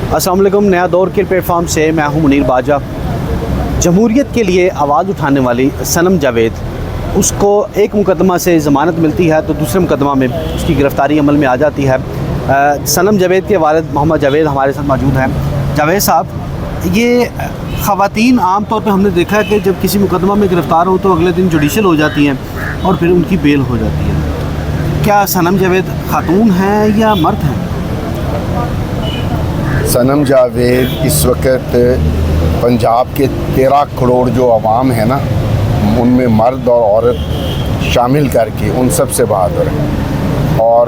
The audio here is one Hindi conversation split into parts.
अस्सलाम वालेकुम। नया दौर के प्लेटफॉर्म से मैं हूं मुनीर बाजा। जमहूरियत के लिए आवाज़ उठाने वाली सनम जावेद, उसको एक मुकदमा से ज़मानत मिलती है तो दूसरे मुकदमा में उसकी गिरफ़्तारी अमल में आ जाती है। सनम जावेद के वालिद मोहम्मद जावेद हमारे साथ मौजूद हैं। जावेद साहब, ये ख़वातीन आम तौर पे हमने देखा है कि जब किसी मुकदमा में गिरफ़्तार हो तो अगले दिन जुडिशल हो जाती हैं और फिर उनकी बेल हो जाती है। क्या सनम जावेद खातून हैं या मर्द हैं? सनम जावेद इस वक्त पंजाब के 13 करोड़ जो आवाम है ना, उनमें मर्द और औरत शामिल करके उन सब से बहादुर है। और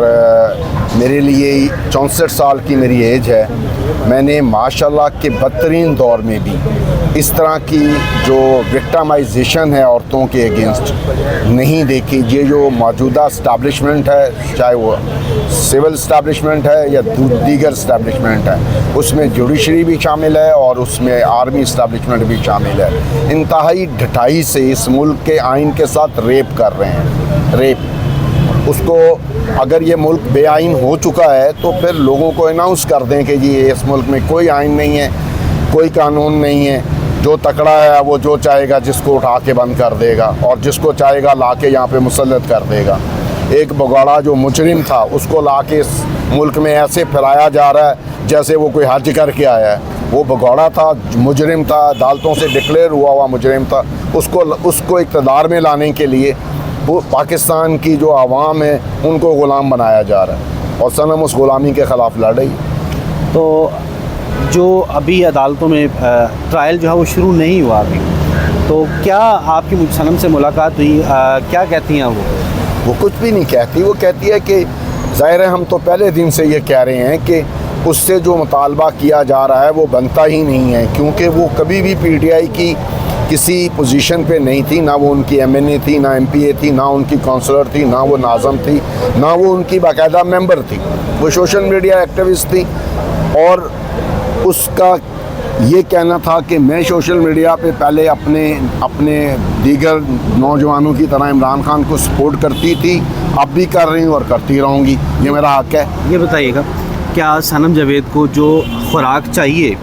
मेरे लिए 64 साल की मेरी एज है। मैंने माशाल्लाह के बदतरीन दौर में भी इस तरह की जो विक्टिमाइजेशन है औरतों के अगेंस्ट नहीं देखी। ये जो मौजूदा इस्टेब्लिशमेंट है, चाहे वो सिविल इस्टेब्लिशमेंट है या दीगर इस्टेब्लिशमेंट है, उसमें जुडिशरी भी शामिल है और उसमें आर्मी इस्टेब्लिशमेंट भी शामिल है। इंतहाई ढटाई से इस मुल्क के आइन के साथ रेप कर रहे हैं। रेप उसको, अगर ये मुल्क बेआइन हो चुका है तो फिर लोगों को अनाउंस कर दें कि जी इस मुल्क में कोई आइन नहीं है, कोई कानून नहीं है। जो तकड़ा है वो जो चाहेगा जिसको उठा के बंद कर देगा और जिसको चाहेगा ला के यहाँ पे मुसल्लत कर देगा। एक बगौड़ा जो मुजरिम था उसको ला के इस मुल्क में ऐसे फैलाया जा रहा है जैसे वो कोई हज करके आया है। वो बगौड़ा था, मुजरिम था, अदालतों से डिक्लेयर हुआ मुजरिम था। उसको इक़्तिदार में लाने के लिए वो पाकिस्तान की जो आवाम है उनको ग़ुलाम बनाया जा रहा है और सनम उस ग़ुलामी के ख़िलाफ़ लड़ रही। तो जो अभी अदालतों में ट्रायल जो है वो शुरू नहीं हुआ अभी, तो क्या आपकी सनम से मुलाकात हुई? क्या कहती हैं वो? कुछ भी नहीं कहती। वो कहती है कि ज़ाहिर है हम तो पहले दिन से ये कह रहे हैं कि उससे जो मुतालबा किया जा रहा है वो बनता ही नहीं है, क्योंकि वो कभी भी PTI की किसी पोजीशन पे नहीं थी। ना वो उनकी MNA थी, ना MPA थी, ना उनकी काउंसलर थी, ना वो नाज़म थी, ना वो उनकी बाकायदा मेंबर थी। वो सोशल मीडिया एक्टिविस्ट थी और उसका ये कहना था कि मैं सोशल मीडिया पे पहले अपने दीगर नौजवानों की तरह इमरान खान को सपोर्ट करती थी, अब भी कर रही हूँ और करती रहूँगी। ये मेरा हक़ है। ये बताइएगा, क्या सनम जावेद को जो खुराक चाहिए,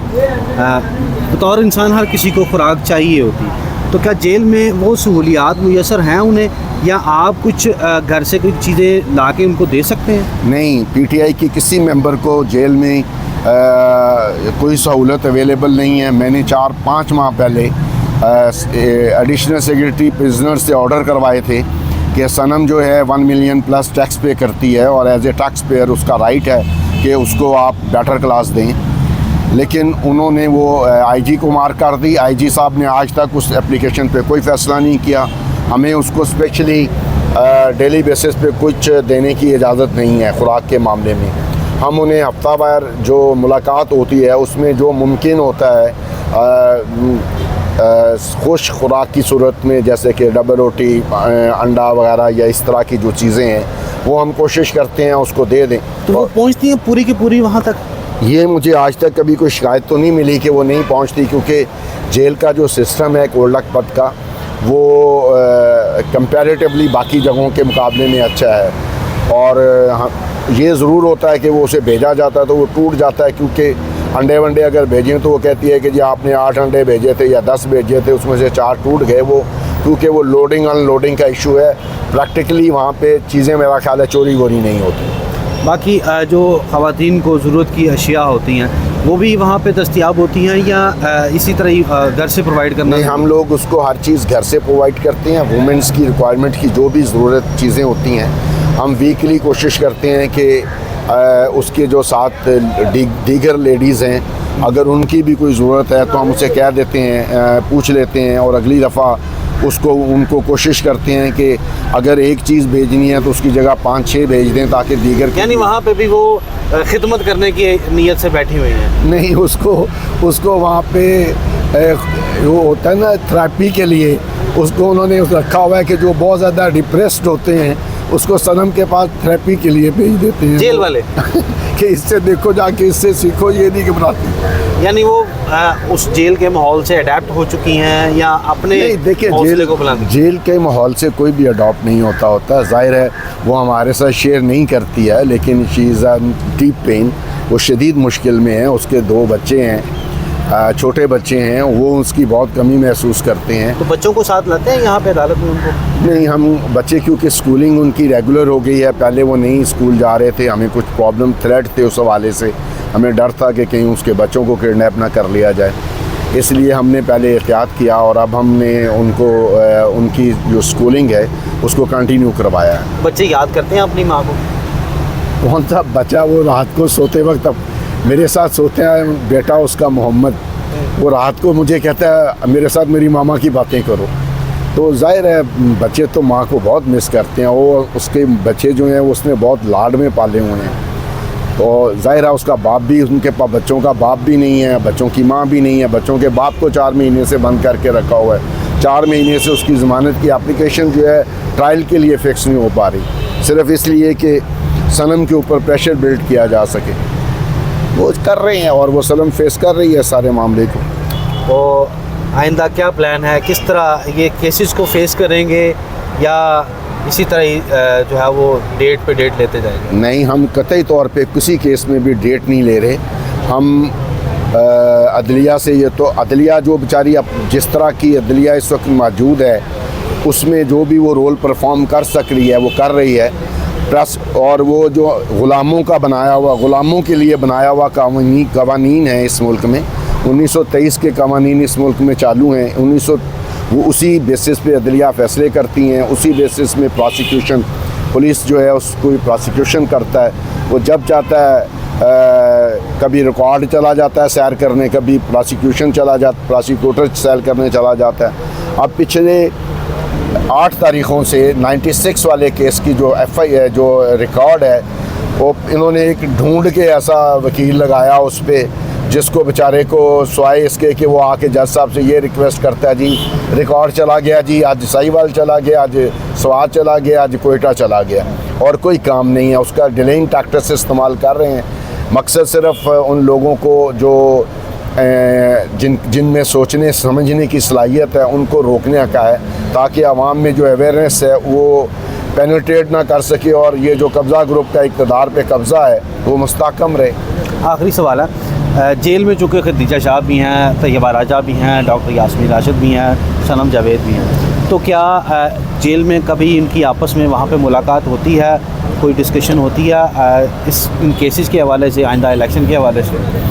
बतौर इंसान हर किसी को खुराक चाहिए होती, तो क्या जेल में वो सहूलियात मुयसर हैं उन्हें, या आप कुछ घर से कुछ चीज़ें ला के उनको दे सकते हैं? नहीं, PTI की किसी मेंबर को जेल में कोई सहूलत अवेलेबल नहीं है। मैंने 4-5 माह पहले एडिशनल सेक्रेटरी प्रिजनर से ऑर्डर करवाए थे कि सनम जो है 1 मिलियन प्लस टैक्स पे करती है और एज ए टैक्स पेयर उसका राइट है कि उसको आप बेटर क्लास दें, लेकिन उन्होंने वो IG को मार कर दी। IG साहब ने आज तक उस एप्लीकेशन पे कोई फ़ैसला नहीं किया। हमें उसको स्पेशली डेली बेसिस पे कुछ देने की इजाज़त नहीं है खुराक के मामले में। हम उन्हें हफ्तावार जो मुलाकात होती है उसमें जो मुमकिन होता है खुश खुराक की सूरत में, जैसे कि डबल रोटी, अंडा वगैरह या इस तरह की जो चीज़ें हैं, वो हम कोशिश करते हैं उसको दे दें। तो वो पहुंचती हैं पूरी की पूरी वहाँ तक? ये मुझे आज तक कभी कोई शिकायत तो नहीं मिली कि वो नहीं पहुंचती, क्योंकि जेल का जो सिस्टम है कोल्ड लखपत का, वो कंपैरेटिवली बाकी जगहों के मुकाबले में अच्छा है। और ये ज़रूर होता है कि वो उसे भेजा जाता है तो वो टूट जाता है, क्योंकि अंडे वंडे अगर भेजें तो वो कहती है कि जी आपने 8 अंडे भेजे थे या 10 भेजे थे, उसमें से 4 टूट गए। वो क्योंकि वो लोडिंग अनलोडिंग का इशू है। प्रैक्टिकली वहाँ पे चीज़ें मेरा ख्याल है चोरी वोरी नहीं होती। बाकी जो ख़वातीन को ज़रूरत की अशिया होती हैं वो भी वहाँ पे दस्तयाब होती हैं, या इसी तरह ही घर से प्रोवाइड करना? नहीं, हम लोग उसको हर चीज़ घर से प्रोवाइड करते हैं। वुमेंस की रिक्वायरमेंट की जो भी ज़रूरत चीज़ें होती हैं, हम वीकली कोशिश करते हैं कि उसके जो साथ दीगर लेडीज़ हैं, अगर उनकी भी कोई ज़रूरत है तो हम उसे कह देते हैं, पूछ लेते हैं और अगली दफ़ा उनको कोशिश करते हैं कि अगर एक चीज़ भेजनी है तो उसकी जगह 5-6 भेज दें, ताकि दीगर, यानी वहाँ पे भी वो खिदमत करने की नीयत से बैठी हुई हैं। नहीं, उसको वहाँ पे वो होता है ना थेरेपी के लिए, उसको उन्होंने रखा हुआ है कि जो बहुत ज़्यादा डिप्रेस्ड होते हैं उसको सनम के पास थेरेपी के लिए भेज देते हैं जेल वाले कि इससे देखो, जाके इससे सीखो, ये नहीं घबराती। यानी वो उस जेल के माहौल से अडेप्ट हो चुकी हैं या अपने देखिए जेल के माहौल से कोई भी अडॉप्ट नहीं होता जाहिर है वो हमारे साथ शेयर नहीं करती है, लेकिन she is a deep pain वो शदीद मुश्किल में है। उसके 2 बच्चे हैं, छोटे बच्चे हैं, वो उसकी बहुत कमी महसूस करते हैं। तो बच्चों को साथ लाते हैं यहाँ पे अदालत में उनको? नहीं, हम बच्चे, क्योंकि स्कूलिंग उनकी रेगुलर हो गई है, पहले वो नहीं स्कूल जा रहे थे, हमें कुछ प्रॉब्लम थ्रेट थे उस हवाले से, हमें डर था कि कहीं उसके बच्चों को किडनैप ना कर लिया जाए, इसलिए हमने पहले एहतियात किया और अब हमने उनको उनकी जो स्कूलिंग है उसको कंटिन्यू करवाया है। बच्चे याद करते हैं अपनी माँ को? कौन सा बच्चा, वो रात को सोते वक्त अब मेरे साथ सोते हैं, बेटा उसका मोहम्मद, वो रात को मुझे कहता है मेरे साथ मेरी मामा की बातें करो। तो जाहिर है बच्चे तो माँ को बहुत मिस करते हैं। वो उसके बच्चे जो हैं उसने बहुत लाड में पाले हुए हैं, तो जाहिर है उसका बाप भी, उनके पास बच्चों का बाप भी नहीं है, बच्चों की माँ भी नहीं है। बच्चों के बाप को 4 महीने से बंद करके रखा हुआ है। 4 महीने से उसकी ज़मानत की एप्लीकेशन जो है ट्रायल के लिए फ़िक्स नहीं हो पा रही, सिर्फ इसलिए कि सनम के ऊपर प्रेशर बिल्ड किया जा सके। वो कर रहे हैं और वो सनम फेस कर रही है सारे मामले को। तो आइंदा क्या प्लान है, किस तरह ये केसेस को फेस करेंगे, या इसी तरह ही जो है वो डेट पे डेट लेते जाएंगे? नहीं, हम कतई तौर पे किसी केस में भी डेट नहीं ले रहे। हम अदलिया से, ये तो अदलिया जो बेचारी अब जिस तरह की अदलिया इस वक्त मौजूद है उसमें जो भी वो रोल परफॉर्म कर सक रही है वो कर रही है। प्लस और वो जो ग़ुलामों का बनाया हुआ, ग़ुलामों के लिए बनाया हुआ कवानीन है इस मुल्क में, 1923 के कवानीन इस मुल्क में चालू हैं। वो उसी बेसिस पे अदलिया फ़ैसले करती हैं, उसी बेसिस में प्रोसिक्यूशन, पुलिस जो है उसको प्रोसिक्यूशन करता है। वो जब चाहता है कभी रिकॉर्ड चला जाता है सैर करने, कभी प्रोसिक्यूटर सैर करने चला जाता है। अब पिछले 8 तारीख़ों से 96 वाले केस की जो FI जो रिकॉर्ड है वो इन्होंने एक ढूंढ के ऐसा वकील लगाया उस पर, जिसको बेचारे को स्वाय इसके कि वो आके जज साहब से ये रिक्वेस्ट करता है, जी रिकॉर्ड चला गया, जी आज साहिवाल चला गया, आज स्वात चला गया, आज कोयटा चला गया, और कोई काम नहीं है। उसका डिलेइंग टैक्टिक्स इस्तेमाल कर रहे हैं। मकसद सिर्फ उन लोगों को जो जिनमें सोचने समझने की सलाहियत है उनको रोकने का है, ताकि आवाम में जो अवेयरनेस है वो पेनिट्रेट ना कर सके और ये जो कब्ज़ा ग्रुप का इक़्तिदार पे कब्ज़ा है वो मुस्तहकम रहे। आखिरी सवाल है, जेल में चूँकि खदीजा शाह भी हैं, तैयबा राजा भी हैं, डॉक्टर यास्मीन राशिद भी हैं, सनम जावेद भी हैं, तो क्या जेल में कभी इनकी आपस में वहाँ पे मुलाकात होती है, कोई डिस्कशन होती है इन केसेस के हवाले से, आइंदा इलेक्शन के हवाले से?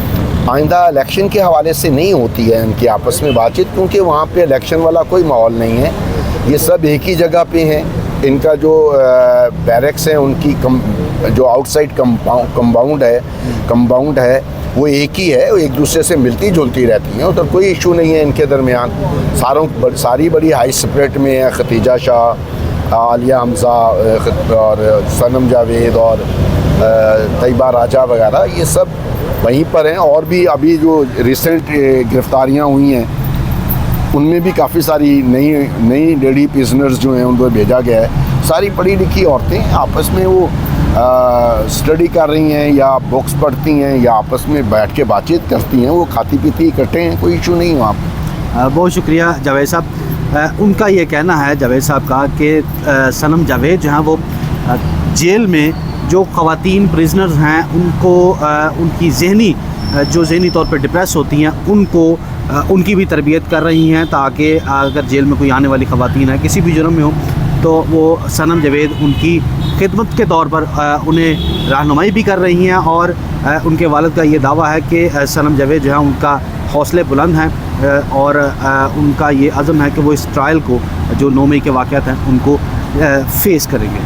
आइंदा इलेक्शन के हवाले से नहीं होती है इनकी आपस में बातचीत, क्योंकि वहाँ पे इलेक्शन वाला कोई माहौल नहीं है। ये सब एक ही जगह पे हैं। इनका जो बैरक्स हैं उनकी जो आउटसाइड कंपाउंड है वो एक ही है, वो एक दूसरे से मिलती जुलती रहती हैं, उधर कोई इशू नहीं है इनके दरमियान। सारी बड़ी हाई स्प्रिट में है, खदीजा शाह, आलिया हमजा और सनम जावेद और तैयबा राजा वगैरह, ये सब वहीं पर हैं। और भी अभी जो रिसेंट गिरफ्तारियां हुई हैं उनमें भी काफ़ी सारी नई लेडी प्रिजनर्स जो हैं उनको भेजा गया है। सारी पढ़ी लिखी औरतें आपस में वो स्टडी कर रही हैं या बुक्स पढ़ती हैं या आपस में बैठ के बातचीत करती हैं, वो खाती पीती इकट्ठे हैं, कोई इशू नहीं वहाँ पर। बहुत शुक्रिया जावेद साहब। उनका ये कहना है, जावेद साहब का, कि सनम जावेद जो हैं वो जेल में जो ख़वातीन प्रिजनर्स हैं उनको उनकी जहनी तौर पर डिप्रेस होती हैं, उनकी भी तरबियत कर रही हैं, ताकि अगर जेल में कोई आने वाली ख़वातीन है किसी भी जुर्म में हो तो वो सनम जावेद उनकी खिदमत के तौर पर उन्हें रहनुमाई भी कर रही हैं। और उनके वालिद का ये दावा है कि सनम जावेद जो है उनका हौसले बुलंद हैं और उनका ये अज़म है कि वो इस ट्रायल को, जो 9 मई के वाक़यात हैं, उनको फेस करेंगे।